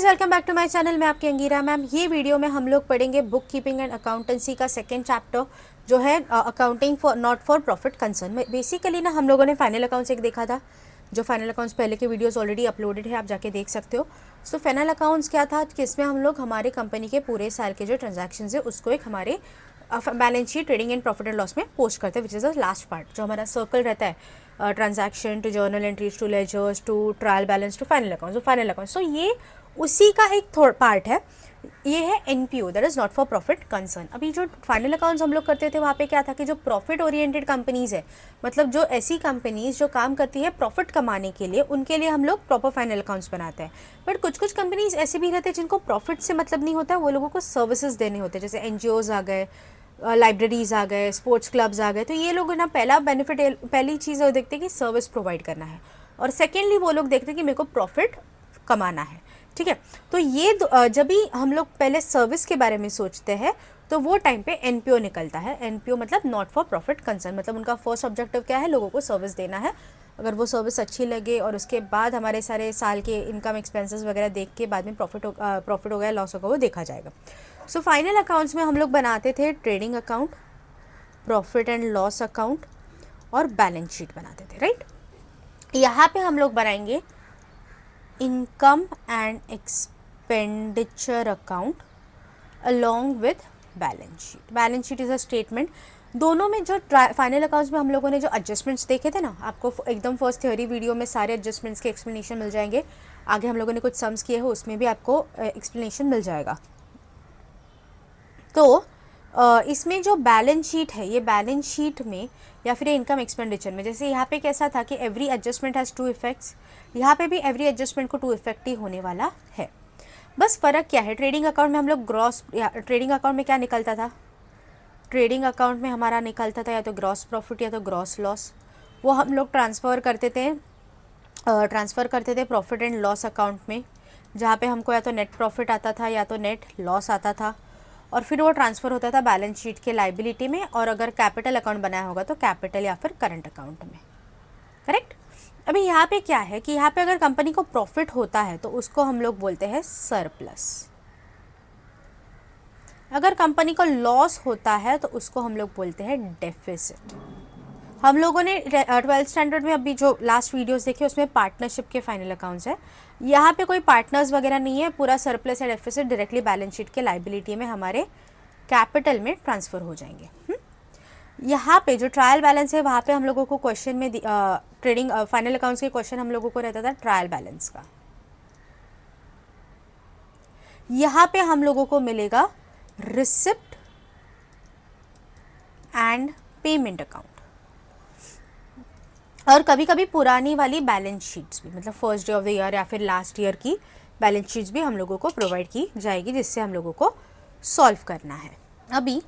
Guys, welcome back to my channel. मैं आपकी Angira ma'am. ये वीडियो में हम लोग पढ़ेंगे बुक कीपिंग एंड अकाउंटेंसी का सेकंड चैप्टर जो है accounting for not for profit concern. Basically ना हम लोगों ने फाइनल अकाउंट्स एक देखा था, जो फाइनल अकाउंट्स पहले के वीडियोस ऑलरेडी अपलोडेड है, आप जाके देख सकते हो। सो फाइनल अकाउंट्स क्या था कि इसमें हम लोग हमारे कंपनी के पूरे साल के जो ट्रांजेक्शन है उसको एक हमारे balance sheet, trading and profit and loss में पोस्ट करते हैं, which is the last part जो हमारा सर्कल रहता है, transaction to journal entries to ledgers to trial balance to final accounts. Final accounts so ये उसी का एक पार्ट है। ये है NPO, that is not for profit concern. अभी जो फाइनल अकाउंट्स हम लोग करते थे वहाँ पे क्या था कि जो प्रॉफिट ओरिएंटेड कंपनीज़ है, मतलब जो ऐसी कंपनीज जो काम करती है प्रॉफिट कमाने के लिए, उनके लिए हम लोग प्रॉपर फाइनल अकाउंट्स बनाते हैं। बट कुछ कुछ कंपनीज ऐसे भी रहते हैं जिनको प्रॉफिट से मतलब नहीं होता है, वो लोगों को सर्विसेज देने होते हैं, जैसे एनजीओज आ गए, लाइब्रेरीज आ गए, स्पोर्ट्स क्लब्स आ गए। तो ये लोग ना पहला बेनिफिट, पहली चीज़ वो देखते हैं कि सर्विस प्रोवाइड करना है, और सेकेंडली वो लोग देखते हैं कि मेरे को प्रॉफिट कमाना है। ठीक है, तो ये जब भी हम लोग पहले सर्विस के बारे में सोचते हैं तो वो टाइम पे एनपीओ निकलता है। एनपीओ मतलब नॉट फॉर प्रॉफिट कंसर्न, मतलब उनका फर्स्ट ऑब्जेक्टिव क्या है, लोगों को सर्विस देना है। अगर वो सर्विस अच्छी लगे और उसके बाद हमारे सारे साल के इनकम एक्सपेंसेस वगैरह देख के बाद में प्रॉफिट हो गया लॉस होगा वो देखा जाएगा। सो फाइनल अकाउंट्स में हम लोग बनाते थे trading account, profit and loss account और बैलेंस शीट बनाते थे, राइट। यहाँ पे हम लोग बनाएंगे income and expenditure account along with balance sheet. Balance sheet is a statement. दोनों में जो फाइनल अकाउंट्स में हम लोगों ने जो एडजस्टमेंट्स देखे थे ना, आपको एकदम फर्स्ट थ्योरी वीडियो में सारे एडजस्टमेंट्स के एक्सप्लेनेशन मिल जाएंगे। आगे हम लोगों ने कुछ सम्स किए हैं, उसमें भी आपको एक्सप्लेनेशन मिल जाएगा। तो इसमें जो बैलेंस शीट है, ये बैलेंस शीट में या फिर इनकम एक्सपेंडिचर में, जैसे यहाँ पे कैसा था कि every adjustment has two effects, यहाँ पे भी एवरी एडजस्टमेंट को टू इफेक्ट ही होने वाला है। बस फ़र्क क्या है, ट्रेडिंग अकाउंट में हम लोग ग्रॉस, ट्रेडिंग अकाउंट में क्या निकलता था, ट्रेडिंग अकाउंट में हमारा निकलता था या तो ग्रॉस प्रॉफिट या तो ग्रॉस लॉस। वो हम लोग ट्रांसफ़र करते थे प्रॉफिट एंड लॉस अकाउंट में, जहाँ पे हमको या तो नेट प्रॉफिट आता था या तो नेट लॉस आता था, और फिर वो ट्रांसफ़र होता था बैलेंस शीट के लाइबिलिटी में, और अगर कैपिटल अकाउंट बनाया होगा तो कैपिटल या फिर करंट अकाउंट में, करेक्ट। अभी यहाँ पे क्या है कि यहाँ पे अगर कंपनी को प्रॉफिट होता है तो उसको हम लोग बोलते हैं सरप्लस। अगर कंपनी को लॉस होता है तो उसको हम लोग बोलते हैं डेफिसिट। हम लोगों ने 12th स्टैंडर्ड में अभी जो लास्ट वीडियोस देखे उसमें पार्टनरशिप के फाइनल अकाउंट्स है। यहाँ पे कोई पार्टनर्स वगैरह नहीं है, पूरा सरप्लस या डेफिसिट डायरेक्टली बैलेंस शीट के लाइबिलिटी में हमारे कैपिटल में ट्रांसफ़र हो जाएंगे। यहाँ पे जो ट्रायल बैलेंस है वहाँ पे हम लोगों को क्वेश्चन में ट्रेडिंग फाइनल अकाउंट्स के क्वेश्चन हम लोगों को रहता था ट्रायल बैलेंस का। यहाँ पे हम लोगों को मिलेगा रिसिप्ट एंड पेमेंट अकाउंट, और कभी कभी पुरानी वाली बैलेंस शीट्स भी, मतलब first day of the year या फिर लास्ट ईयर की बैलेंस शीट्स भी हम लोगों को प्रोवाइड की जाएगी, जिससे हम लोगों को सॉल्व करना है। अभी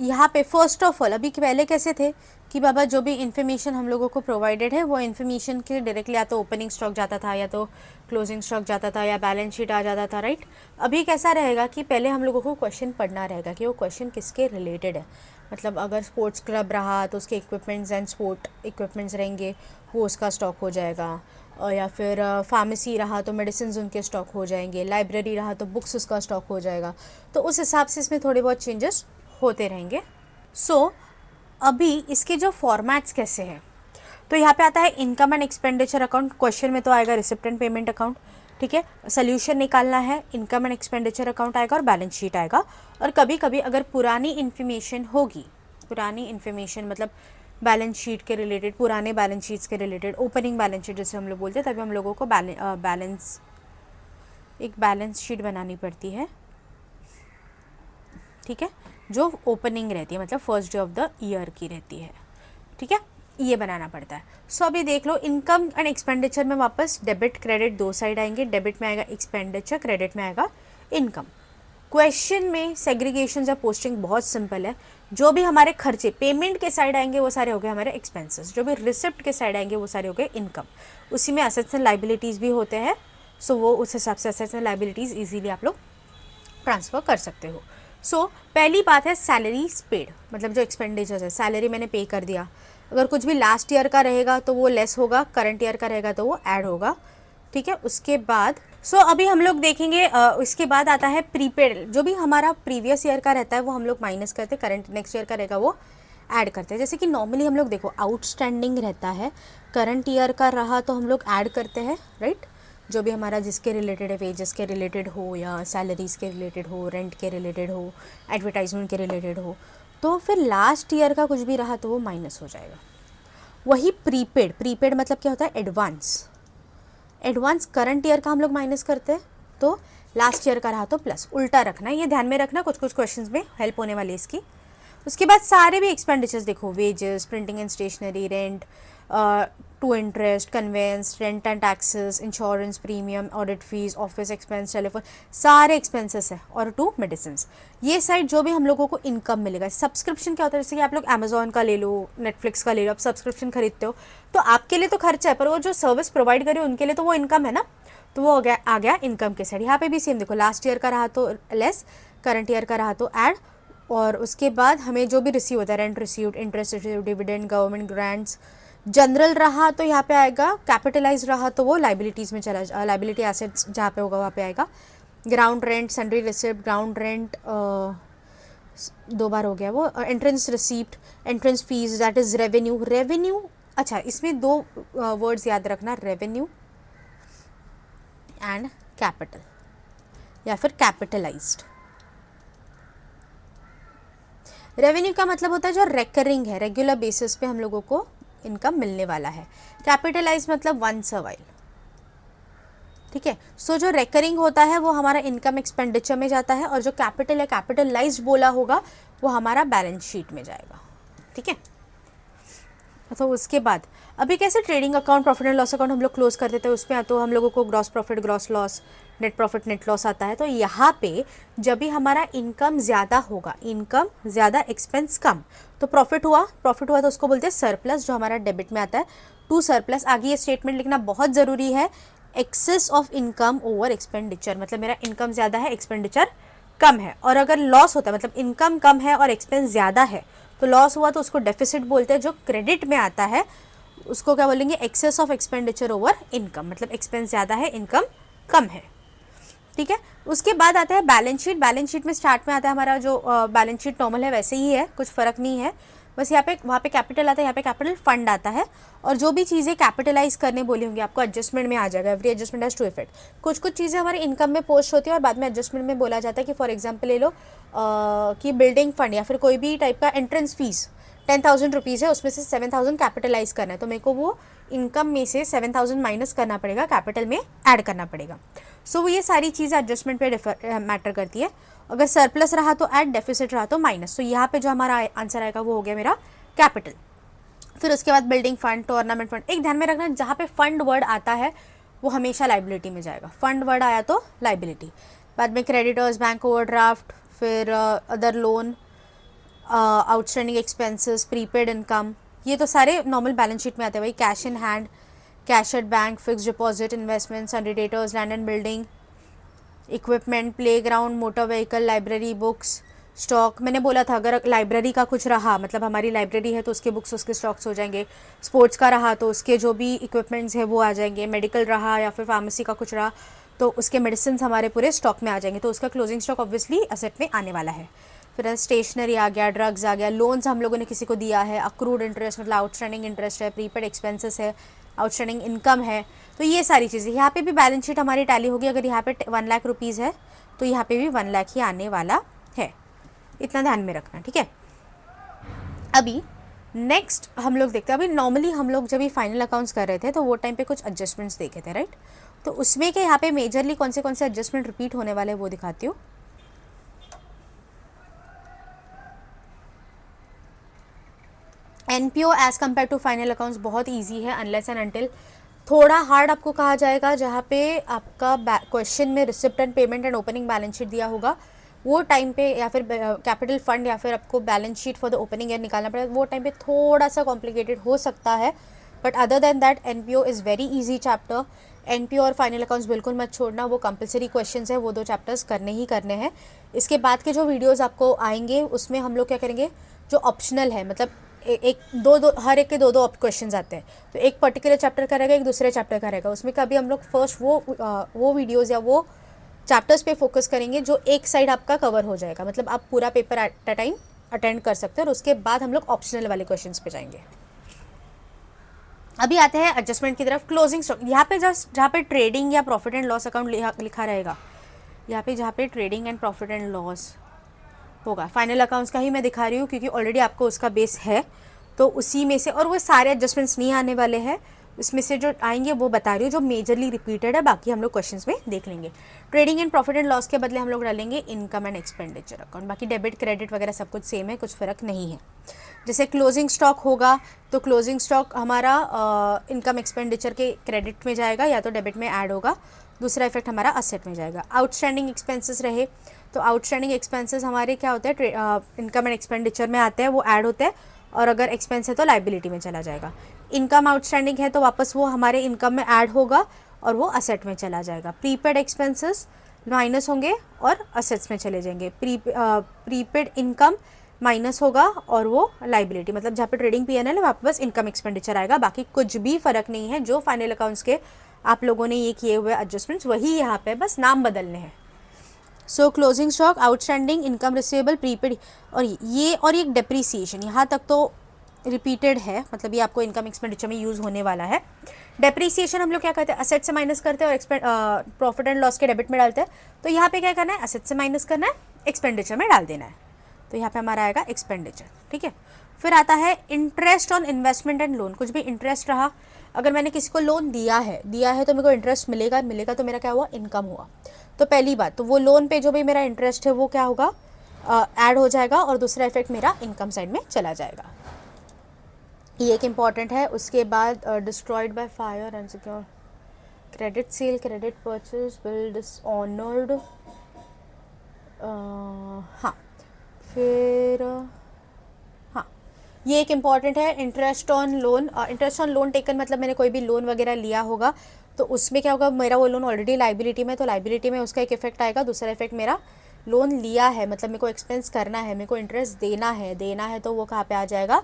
यहाँ पे फर्स्ट ऑफ ऑल, अभी पहले कैसे थे कि बाबा जो भी इन्फॉर्मेशन हम लोगों को प्रोवाइडेड है वो इन्फॉर्मेशन के डायरेक्टली या तो ओपनिंग स्टॉक जाता था या तो क्लोजिंग स्टॉक जाता था या बैलेंस शीट आ जाता था, राइट। अभी कैसा रहेगा कि पहले हम लोगों को क्वेश्चन पढ़ना रहेगा कि वो क्वेश्चन किसके रिलेटेड है। मतलब अगर स्पोर्ट्स क्लब रहा तो उसके इक्विपमेंट्स एंड स्पोर्ट इक्विपमेंट्स रहेंगे, वो उसका स्टॉक हो जाएगा, या फिर फार्मेसी रहा तो मेडिसिन उनके स्टॉक हो जाएंगे, लाइब्रेरी रहा तो बुक्स उसका स्टॉक हो जाएगा। तो उस हिसाब से इसमें थोड़े बहुत चेंजेस होते रहेंगे। सो अभी इसके जो फॉर्मेट्स कैसे हैं, तो यहाँ पे आता है income and expenditure account, question में तो आएगा रिसिप्ट एंड पेमेंट अकाउंट, ठीक है। सोल्यूशन निकालना है, इनकम एंड एक्सपेंडिचर अकाउंट आएगा और बैलेंस शीट आएगा। और कभी कभी अगर पुरानी इन्फॉर्मेशन होगी, पुरानी इन्फॉर्मेशन मतलब बैलेंस शीट के रिलेटेड, पुराने बैलेंस शीट्स के रिलेटेड, ओपनिंग बैलेंस शीट जैसे हम लोग बोलते हैं, तभी हम लोगों को एक बैलेंस शीट बनानी पड़ती है, ठीक है, जो ओपनिंग रहती है, मतलब first day of the year की रहती है, ठीक है, ये बनाना पड़ता है। सो अभी देख लो, इनकम एंड एक्सपेंडिचर में वापस डेबिट क्रेडिट दो साइड आएंगे, डेबिट में आएगा एक्सपेंडिचर, क्रेडिट में आएगा इनकम। क्वेश्चन में सेग्रीगेशन या पोस्टिंग बहुत सिंपल है, जो भी हमारे खर्चे पेमेंट के साइड आएंगे वो सारे हो गए हमारे एक्सपेंसेस, जो भी रिसिप्ट के साइड आएंगे वो सारे हो गए इनकम। उसी में असेट्स एंड लाइबिलिटीज़ भी होते हैं, सो वो उस हिसाब से असेट्स एंड लाइबिलिटीज़ ईजिली आप लोग ट्रांसफ़र कर सकते हो। सो पहली बात है सैलरी पेड, मतलब जो एक्सपेंडिचर्स है, सैलरी मैंने पे कर दिया, अगर कुछ भी लास्ट ईयर का रहेगा तो वो लेस होगा, करंट ईयर का रहेगा तो वो ऐड होगा, ठीक है। उसके बाद अभी हम लोग देखेंगे इसके बाद आता है प्रीपेड। जो भी हमारा प्रीवियस ईयर का रहता है वो हम लोग माइनस करते हैं, करंट नेक्स्ट ईयर का रहेगा वो ऐड करते हैं। जैसे कि नॉर्मली हम लोग देखो आउटस्टैंडिंग रहता है, करंट ईयर का रहा तो हम लोग ऐड करते हैं, राइट। जो भी हमारा जिसके रिलेटेड है, वेजेस के रिलेटेड हो या सैलरीज के रिलेटेड हो, रेंट के रिलेटेड हो, एडवर्टाइजमेंट के रिलेटेड हो, तो फिर लास्ट ईयर का कुछ भी रहा तो वो माइनस हो जाएगा। वही प्रीपेड मतलब क्या होता है, एडवांस करंट ईयर का हम लोग माइनस करते हैं, तो लास्ट ईयर का रहा तो प्लस, उल्टा रखना, ये ध्यान में रखना, कुछ क्वेश्चंस में हेल्प होने वाली है इसकी। उसके बाद सारे भी एक्सपेंडिचर्स देखो, wages, printing and stationery, rent to interest, conveyance, rent and taxes, insurance premium, audit fees, office expense, telephone, सारे एक्सपेंसेस है, और टू मेडिसिन। ये साइड जो भी हम लोगों को इनकम मिलेगा। सब्सक्रिप्शन क्या होता है, जैसे कि आप लोग अमेजोन का ले लो, नेटफ्लिक्स का ले लो, आप सब्सक्रिप्शन खरीदते हो तो आपके लिए तो खर्चा है, पर वो जो सर्विस प्रोवाइड करे उनके लिए तो वो इनकम है ना, तो वो आ गया इनकम के साइड। यहाँ पे भी सेम देखो, लास्ट ईयर का रहा तो लेस, करंट ईयर का रहा तो ऐड, और उसके बाद हमें जो भी रिसीव होता है, rent received, interest received, dividend, government grants, general रहा तो यहाँ पे आएगा, कैपिटलाइज रहा तो वो लाइबिलिटीज़ में चला, लाइबिलिटी एसेट्स जहाँ पे होगा वहाँ पे आएगा। Ground rent, sundry receipt, ground rent 2 बार हो गया वो, entrance receipt, entrance fees, that is revenue. अच्छा, इसमें 2 वर्ड्स याद रखना, रेवेन्यू एंड कैपिटल, या फिर कैपिटलाइज्ड। रेवेन्यू का मतलब होता है जो रेकरिंग है, रेगुलर बेसिस पे हम लोगों को इनकम मिलने वाला है। कैपिटलाइज मतलब वंस अ वाइल, ठीक है। जो रेकरिंग होता है वो हमारा इनकम एक्सपेंडिचर में जाता है, और जो कैपिटल है, कैपिटलाइज्ड बोला होगा, वो हमारा बैलेंस शीट में जाएगा, ठीक है। तो उसके बाद अभी कैसे trading account, profit and loss account हम लोग क्लोज कर देते हैं, उसमें तो हम लोगों को gross profit, gross loss, net profit, net loss आता है। तो यहाँ पे जब भी हमारा इनकम ज़्यादा होगा, इनकम ज़्यादा एक्सपेंस कम, तो प्रॉफिट हुआ तो उसको बोलते हैं सरप्लस, जो हमारा डेबिट में आता है, टू सरप्लस। आगे ये स्टेटमेंट लिखना बहुत ज़रूरी है, excess of income over expenditure, मतलब मेरा इनकम ज़्यादा है, एक्सपेंडिचर कम है। और अगर लॉस होता है, मतलब इनकम कम है और एक्सपेंस ज़्यादा है, तो लॉस हुआ तो उसको डेफिसिट बोलते हैं। जो क्रेडिट में आता है उसको क्या बोलेंगे, excess of expenditure over income, मतलब एक्सपेंस ज़्यादा है, इनकम कम है, ठीक है। उसके बाद आता है बैलेंस शीट। बैलेंस शीट में स्टार्ट में आता है हमारा जो बैलेंस शीट नॉर्मल है वैसे ही है, कुछ फ़र्क नहीं है, बस यहाँ पे वहाँ पे कैपिटल आता है, यहाँ पे कैपिटल फंड आता है, और जो भी चीज़ें कैपिटलाइज करने बोली होंगी आपको एडजस्टमेंट में आ जाएगा। Every adjustment has two effect. कुछ चीज़ें हमारे इनकम में पोस्ट होती है और बाद में एडजस्टमेंट में बोला जाता है कि फॉर एग्जाम्पल ले लो कि बिल्डिंग फंड या फिर कोई भी टाइप का एंट्रेंस फीस 10,000 रुपीज़ है, उसमें से 7,000 कैपिटलाइज करना है, तो मेरे को वो इनकम में से 7,000 माइनस करना पड़ेगा, कैपिटल में ऐड करना पड़ेगा। वो ये सारी चीज़ें एडजस्टमेंट पे मैटर करती है। अगर सरप्लस रहा तो ऐड, डेफिसिट रहा तो माइनस। यहाँ पे जो हमारा आंसर आएगा वो हो गया मेरा कैपिटल। फिर उसके बाद बिल्डिंग फंड, टूर्नामेंट फंड। एक ध्यान में रखना, जहाँ पे फंड वर्ड आता है वो हमेशा लाइबिलिटी में जाएगा, फंड वर्ड आया तो लाइबिलिटी। बाद में क्रेडिटर्स, बैंक ओवरड्राफ्ट, फिर other loan, outstanding expenses, prepaid income, ये तो सारे नॉर्मल बैलेंस शीट में आते हैं। वही cash in hand, cash at bank, fix deposit, investment, sundry debtors, land and building, equipment, playground, motor vehicle, library, books, stock. मैंने बोला था अगर लाइब्रेरी का कुछ रहा, मतलब हमारी लाइब्रेरी है तो उसके बुक्स, उसके स्टॉक्स हो जाएंगे। स्पोर्ट्स का रहा तो उसके जो भी इक्विपमेंट्स है वो आ जाएंगे। मेडिकल रहा या फिर फार्मेसी का कुछ रहा तो उसके मेडिसिन हमारे पूरे स्टॉक में आ जाएंगे, तो उसका क्लोजिंग स्टॉक ऑब्वियसली एसेट में आने वाला है। फिर स्टेशनरी आ गया, ड्रग्स आ गया, लोन्स हम लोगों ने किसी को दिया है, अक्रूड इंटरेस्ट मतलब आउटस्टैंडिंग इंटरेस्ट है, प्रीपेड एक्सपेंसेस है, आउटस्टैंडिंग इनकम है। तो ये सारी चीज़ें यहाँ पे भी बैलेंस शीट हमारी टैली होगी। अगर यहाँ पे 1 लाख रुपीज़ है तो यहाँ पे भी 1 लाख ही आने वाला है, इतना ध्यान में रखना, ठीक है। अभी नेक्स्ट हम लोग देखते हैं, अभी नॉर्मली हम लोग जब भी फाइनल अकाउंट्स कर रहे थे तो वो टाइम पे कुछ एडजस्टमेंट्स देखे थे, राइट। तो उसमें के यहाँ पे मेजरली कौन से एडजस्टमेंट रिपीट होने वाले हैं वो दिखाती हूँ। NPO as compare to final accounts बहुत ईजी है, अनलेस एंड अनटिल थोड़ा हार्ड आपको कहा जाएगा, जहाँ पे आपका क्वेश्चन में receipt and payment and opening balance sheet दिया होगा वो टाइम पे, या फिर कैपिटल फंड या फिर आपको balance sheet for the opening year निकालना पड़ेगा, वो टाइम पे थोड़ा सा कॉम्प्लिकेटेड हो सकता है। But other than that NPO is very easy chapter. NPO और फाइनल अकाउंट्स बिल्कुल मत छोड़ना, वो कंपलसरी क्वेश्चंस है, वो 2 चैप्टर्स करने ही करने हैं। इसके बाद के जो वीडियोज़ आपको आएंगे उसमें हम लोग क्या करेंगे, जो ऑप्शनल है, मतलब एक दो दो हर एक के दो दो क्वेश्चन आते हैं, तो एक पर्टिकुलर चैप्टर का रहेगा, एक दूसरे चैप्टर का रहेगा। उसमें कभी हम लोग फर्स्ट वो वीडियोज़ या वो चैप्टर्स पे फोकस करेंगे जो एक साइड आपका कवर हो जाएगा, मतलब आप पूरा paper at a time attend कर सकते हैं, और उसके बाद हम लोग ऑप्शनल वाले क्वेश्चंस पे जाएंगे। अभी आते हैं एडजस्टमेंट की तरफ। क्लोजिंग स्टॉक, यहाँ पे जस्ट जहाँ पे ट्रेडिंग या प्रॉफिट एंड लॉस अकाउंट लिखा रहेगा, यहाँ पे जहाँ पे trading and profit and loss होगा, फाइनल अकाउंट्स का ही मैं दिखा रही हूँ क्योंकि ऑलरेडी आपको उसका बेस है, तो उसी में से, और वो सारे एडजस्टमेंट्स नहीं आने वाले हैं, इसमें से जो आएंगे वो बता रही हूँ, जो मेजरली रिपीटेड है, बाकी हम लोग क्वेश्चंस में देख लेंगे। Trading and profit and loss के बदले हम लोग डालेंगे इनकम एंड एक्सपेंडिचर अकाउंट, बाकी डेबिट क्रेडिट वगैरह सब कुछ सेम है, कुछ फ़र्क नहीं है। जैसे क्लोजिंग स्टॉक होगा तो क्लोजिंग स्टॉक हमारा इनकम एक्सपेंडिचर के क्रेडिट में जाएगा या तो डेबिट में ऐड होगा, दूसरा इफेक्ट हमारा असेट में जाएगा। आउटस्टैंडिंग एक्सपेंसेस रहे तो आउटस्टैंडिंग एक्सपेंसेस हमारे क्या होते हैं, इनकम एंड एक्सपेंडिचर में आते हैं, वो ऐड होते हैं, और अगर एक्सपेंस है तो लाइबिलिटी में चला जाएगा। इनकम आउटस्टैंडिंग है तो वापस वो हमारे इनकम में ऐड होगा और वो असेट में चला जाएगा। प्रीपेड एक्सपेंसेस माइनस होंगे और असेट्स में चले जाएंगे। प्रीपेड इनकम माइनस होगा और वो लाइबिलिटी, मतलब जहाँ पे ट्रेडिंग पीएनएल है वहाँ पे बस इनकम एक्सपेंडिचर आएगा, बाकी कुछ भी फ़र्क नहीं है। जो फाइनल अकाउंट्स के आप लोगों ने ये किए हुए एडजस्टमेंट्स वही यहाँ पे बस नाम बदलने हैं। सो closing stock, outstanding, income receivable, prepaid, और एक डेप्रीसिएशन, यहाँ तक तो रिपीटेड है, मतलब ये आपको इनकम एक्सपेंडिचर में यूज़ होने वाला है। डेप्रीसिएशन हम लोग क्या करते हैं, असेट से माइनस करते हैं और प्रॉफिट एंड लॉस के डेबिट में डालते हैं। तो यहाँ पे क्या करना है, असेट से माइनस करना है, एक्सपेंडिचर में डाल देना है, तो यहाँ पे हमारा आएगा एक्सपेंडिचर। ठीक है, फिर आता है interest on investment and loan. कुछ भी इंटरेस्ट रहा, अगर मैंने किसी को लोन दिया है तो मेरे को इंटरेस्ट मिलेगा, तो मेरा क्या हुआ, इनकम हुआ। तो पहली बात तो वो लोन पे जो भी मेरा इंटरेस्ट है वो क्या होगा, ऐड हो जाएगा, और दूसरा इफेक्ट मेरा इनकम साइड में चला जाएगा। ये एक इम्पॉर्टेंट है। उसके बाद destroyed by fire and secure, credit sale, credit purchase, bill dishonoured, हाँ, फिर हाँ, ये एक इम्पॉर्टेंट है। इंटरेस्ट ऑन लोन टेकन, मतलब मैंने कोई भी लोन वगैरह लिया होगा तो उसमें क्या होगा, मेरा वो लोन ऑलरेडी लाइबिलिटी में, तो लाइबिलिटी में उसका एक इफेक्ट आएगा। दूसरा इफेक्ट, मेरा लोन लिया है मतलब मेरे को एक्सपेंस करना है, मेरे को इंटरेस्ट देना है तो वो कहाँ पे आ जाएगा,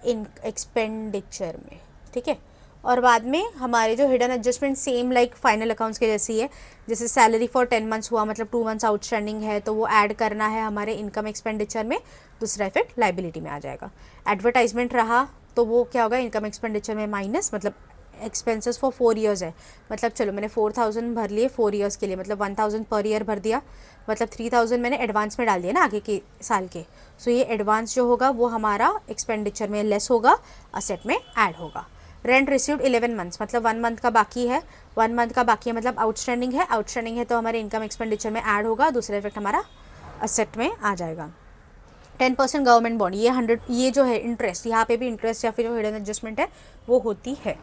इन एक्सपेंडिचर में। ठीक है, और बाद में हमारे जो hidden adjustment same like final accounts के जैसी है, जैसे सैलरी फॉर 10 मंथ्स हुआ, मतलब 2 मंथ्स आउटस्टैंडिंग है तो वो ऐड करना है हमारे इनकम एक्सपेंडिचर में, दूसरा इफेक्ट लाइबिलिटी में आ जाएगा। एडवर्टाइजमेंट रहा तो वो क्या होगा, इनकम एक्सपेंडिचर में माइनस, मतलब एक्सपेंसेस फॉर 4 ईयर्स है, मतलब चलो मैंने 4000 भर लिए 4 ईयर्स के लिए, मतलब 1000 पर ईयर भर दिया, मतलब 3000 मैंने एडवांस में डाल दिया ना आगे के साल के। सो ये एडवांस जो होगा वो हमारा एक्सपेंडिचर में लेस होगा, असेट में ऐड होगा। रेंट रिसीव्ड 11 मंथ्स, मतलब 1 मंथ का बाकी है, 1 मंथ का बाकी है मतलब आउटस्टैंडिंग है तो हमारे इनकम एक्सपेंडिचर में ऐड होगा, दूसरा इफेक्ट हमारा असेट में आ जाएगा। 10% गवर्नमेंट बॉन्ड, ये 100, ये जो है इंटरेस्ट, यहाँ पे भी इंटरेस्ट या फिर जो हिडन एडजस्टमेंट है वो होती है,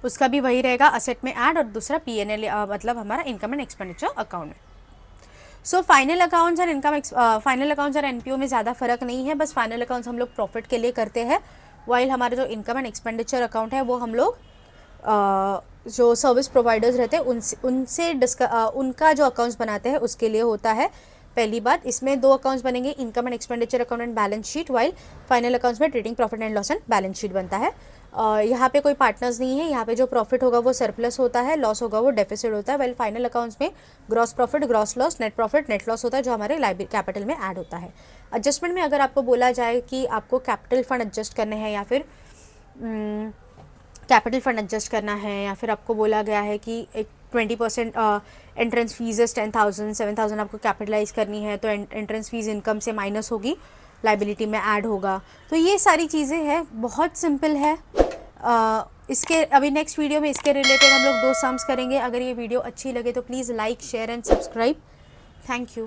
उसका भी वही रहेगा, असेट में ऐड, और दूसरा पीएनएल मतलब हमारा इनकम एंड एक्सपेंडिचर अकाउंट में। सो फाइनल अकाउंट्स और एनपीओ में ज़्यादा फर्क नहीं है, बस फाइनल अकाउंट्स हम लोग प्रॉफिट के लिए करते हैं, वाइल हमारे जो इनकम एंड एक्सपेंडिचर अकाउंट है वो हम लोग जो सर्विस प्रोवाइडर्स रहते हैं उनसे उनका जो अकाउंट्स बनाते हैं उसके लिए होता है। पहली बात, इसमें 2 अकाउंट्स बनेंगे, income and expenditure account and balance sheet, while final accounts में trading profit and loss and balance sheet बनता है। यहाँ पे कोई पार्टनर्स नहीं है, यहाँ पे जो प्रॉफिट होगा वो सरप्लस होता है, लॉस होगा वो डेफिसिट होता है, वाइल फाइनल अकाउंट्स में gross profit, gross loss, net profit, net loss होता है, जो हमारे लाइबिलिटी कैपिटल में ऐड होता है। एडजस्टमेंट में अगर आपको बोला जाए कि आपको कैपिटल फंड एडजस्ट करने हैं या फिर कैपिटल फंड एडजस्ट करना है, या फिर आपको बोला गया है कि एक 20% एंट्रेंस फीस 10,000 7,000 आपको कैपिटलाइज करनी है, तो एंट्रेंस फीस इनकम से माइनस होगी, लाइबिलिटी में ऐड होगा। तो ये सारी चीज़ें हैं, बहुत सिंपल है। इसके अभी नेक्स्ट वीडियो में इसके रिलेटेड हम लोग 2 सम्स करेंगे। अगर ये वीडियो अच्छी लगे तो please like, share and subscribe. Thank you.